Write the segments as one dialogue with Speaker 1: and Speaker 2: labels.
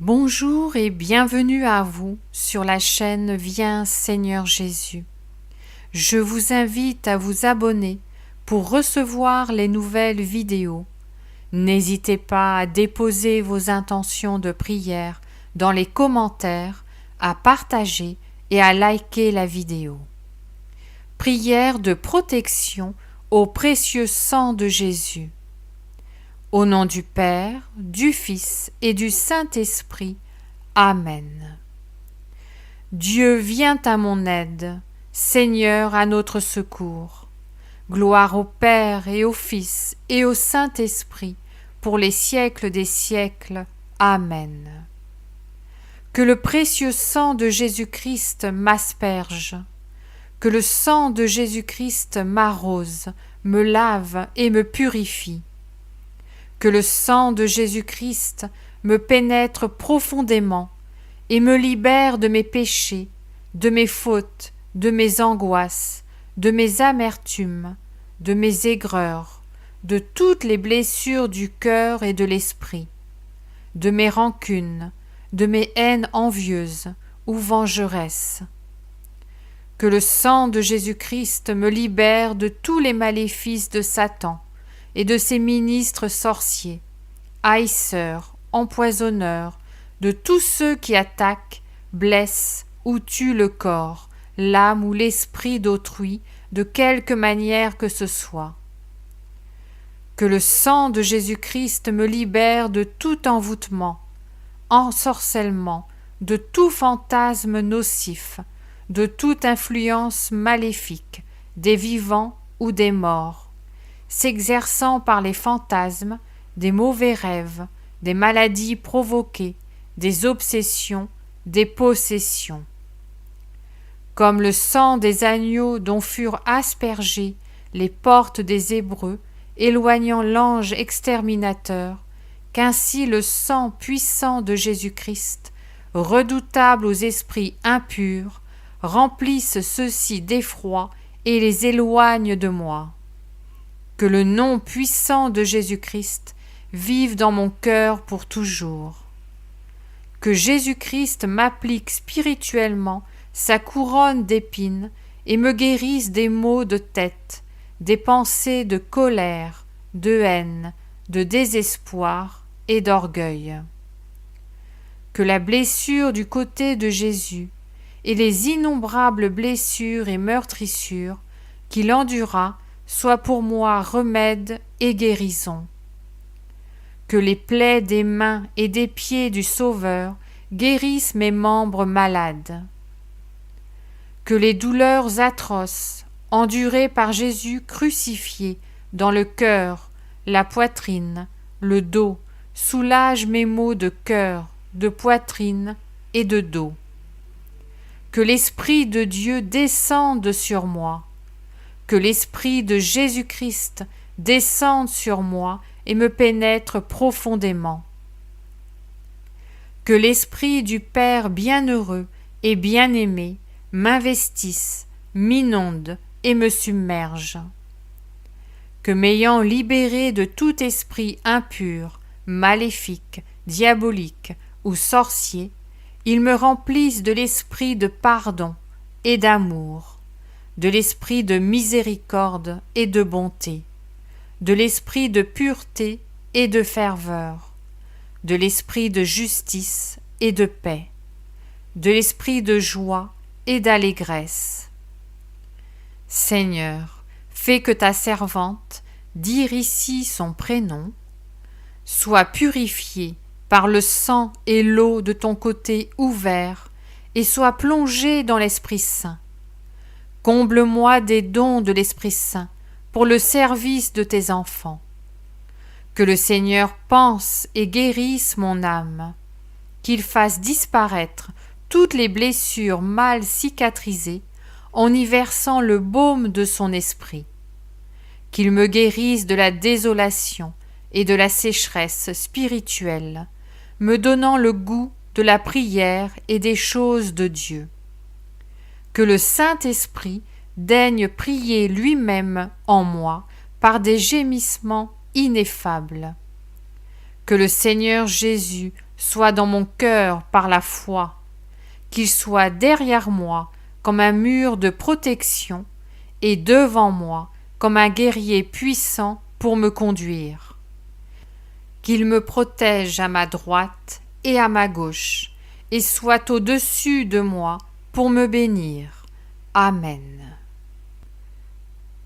Speaker 1: Bonjour et bienvenue à vous sur la chaîne Viens Seigneur Jésus. Je vous invite à vous abonner pour recevoir les nouvelles vidéos. N'hésitez pas à déposer vos intentions de prière dans les commentaires, à partager et à liker la vidéo. Prière de protection au précieux sang de Jésus. Au nom du Père, du Fils et du Saint-Esprit. Amen. Dieu vient à mon aide, Seigneur à notre secours. Gloire au Père et au Fils et au Saint-Esprit, pour les siècles des siècles. Amen. Que le précieux sang de Jésus-Christ m'asperge, que le sang de Jésus-Christ m'arrose, me lave et me purifie. Que le sang de Jésus-Christ me pénètre profondément et me libère de mes péchés, de mes fautes, de mes angoisses, de mes amertumes, de mes aigreurs, de toutes les blessures du cœur et de l'esprit, de mes rancunes, de mes haines envieuses ou vengeresses. Que le sang de Jésus-Christ me libère de tous les maléfices de Satan et de ses ministres sorciers, haïsseurs, empoisonneurs, de tous ceux qui attaquent, blessent ou tuent le corps, l'âme ou l'esprit d'autrui, de quelque manière que ce soit. Que le sang de Jésus-Christ me libère de tout envoûtement, ensorcellement, de tout fantasme nocif, de toute influence maléfique, des vivants ou des morts, s'exerçant par les fantasmes, des mauvais rêves, des maladies provoquées, des obsessions, des possessions. Comme le sang des agneaux dont furent aspergées les portes des Hébreux, éloignant l'ange exterminateur, qu'ainsi le sang puissant de Jésus-Christ, redoutable aux esprits impurs, remplisse ceux-ci d'effroi et les éloigne de moi. Que le nom puissant de Jésus-Christ vive dans mon cœur pour toujours. Que Jésus-Christ m'applique spirituellement sa couronne d'épines et me guérisse des maux de tête, des pensées de colère, de haine, de désespoir et d'orgueil. Que la blessure du côté de Jésus et les innombrables blessures et meurtrissures qu'il endura soient pour moi remède et guérison. Que les plaies des mains et des pieds du Sauveur guérissent mes membres malades. Que les douleurs atroces endurées par Jésus crucifié dans le cœur, la poitrine, le dos, soulagent mes maux de cœur, de poitrine et de dos. Que l'Esprit de Dieu descende sur moi. Que l'Esprit de Jésus-Christ descende sur moi et me pénètre profondément. Que l'Esprit du Père bienheureux et bien-aimé m'investisse, m'inonde et me submerge. Que m'ayant libéré de tout esprit impur, maléfique, diabolique ou sorcier, il me remplisse de l'esprit de pardon et d'amour, de l'esprit de miséricorde et de bonté, de l'esprit de pureté et de ferveur, de l'esprit de justice et de paix, de l'esprit de joie et d'allégresse. Seigneur, fais que ta servante, dire ici son prénom, soit purifiée par le sang et l'eau de ton côté ouvert et soit plongée dans l'Esprit Saint. Comble-moi des dons de l'Esprit Saint pour le service de tes enfants. Que le Seigneur pense et guérisse mon âme, qu'il fasse disparaître toutes les blessures mal cicatrisées en y versant le baume de son esprit, qu'il me guérisse de la désolation et de la sécheresse spirituelle, me donnant le goût de la prière et des choses de Dieu. Que le Saint-Esprit daigne prier lui-même en moi par des gémissements ineffables. Que le Seigneur Jésus soit dans mon cœur par la foi, qu'il soit derrière moi comme un mur de protection et devant moi comme un guerrier puissant pour me conduire. Qu'il me protège à ma droite et à ma gauche, et soit au-dessus de moi pour me bénir. Amen.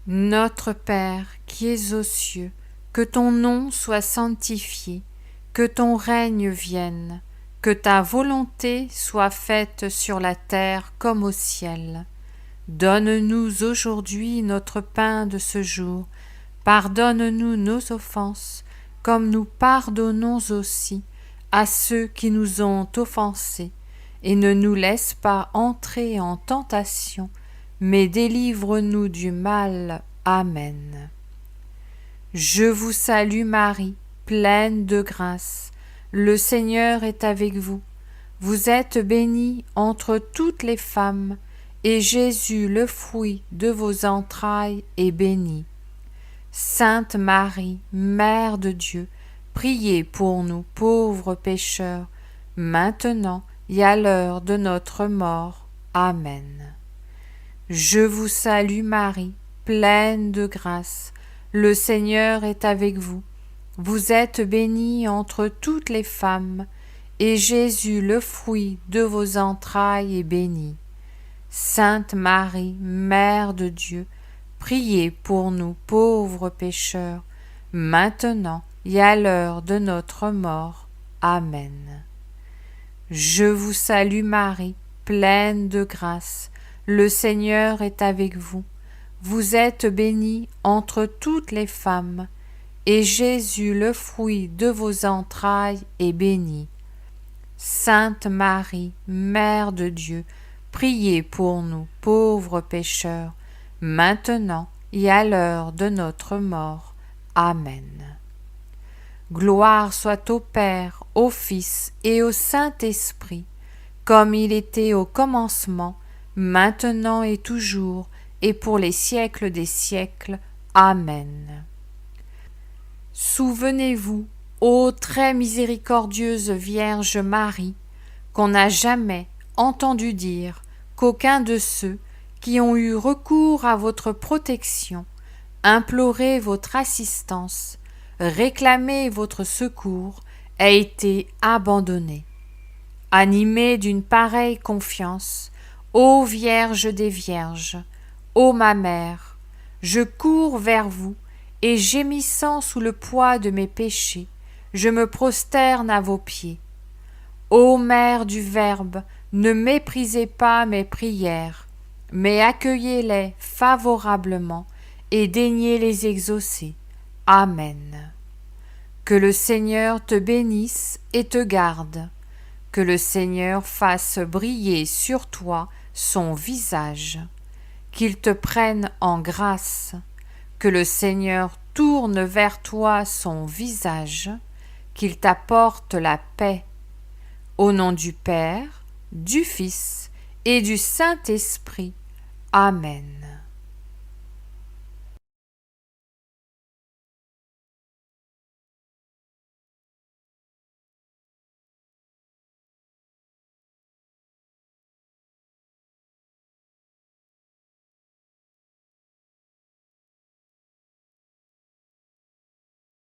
Speaker 1: Notre Père qui es aux cieux, que ton nom soit sanctifié, que ton règne vienne, que ta volonté soit faite sur la terre comme au ciel. Donne-nous aujourd'hui notre pain de ce jour. Pardonne-nous nos offenses, comme nous pardonnons aussi à ceux qui nous ont offensés. Et ne nous laisse pas entrer en tentation, mais délivre-nous du mal. Amen. Je vous salue Marie, pleine de grâce. Le Seigneur est avec vous. Vous êtes bénie entre toutes les femmes, et Jésus, le fruit de vos entrailles, est béni. Sainte Marie, Mère de Dieu, priez pour nous pauvres pécheurs, maintenant et à l'heure de notre mort. Amen. Je vous salue Marie, pleine de grâce. Le Seigneur est avec vous. Vous êtes bénie entre toutes les femmes, et Jésus, le fruit de vos entrailles, est béni. Sainte Marie, Mère de Dieu, priez pour nous pauvres pécheurs, maintenant et à l'heure de notre mort. Amen. Je vous salue Marie, pleine de grâce. Le Seigneur est avec vous. Vous êtes bénie entre toutes les femmes, et Jésus, le fruit de vos entrailles, est béni. Sainte Marie, Mère de Dieu, priez pour nous pauvres pécheurs, maintenant et à l'heure de notre mort. Amen. Gloire soit au Père, au Fils et au Saint-Esprit, comme il était au commencement, maintenant et toujours, et pour les siècles des siècles. Amen. Souvenez-vous, ô très miséricordieuse Vierge Marie, qu'on n'a jamais entendu dire qu'aucun de ceux qui ont eu recours à votre protection, imploré votre assistance, réclamé votre secours, ait été abandonné. Animée d'une pareille confiance, ô Vierge des Vierges, ô ma mère, je cours vers vous et gémissant sous le poids de mes péchés, je me prosterne à vos pieds. Ô Mère du Verbe, ne méprisez pas mes prières, mais accueillez-les favorablement et daignez les exaucer. Amen. Que le Seigneur te bénisse et te garde. Que le Seigneur fasse briller sur toi son visage. Qu'il te prenne en grâce. Que le Seigneur tourne vers toi son visage. Qu'il t'apporte la paix. Au nom du Père, du Fils et du Saint-Esprit. Amen.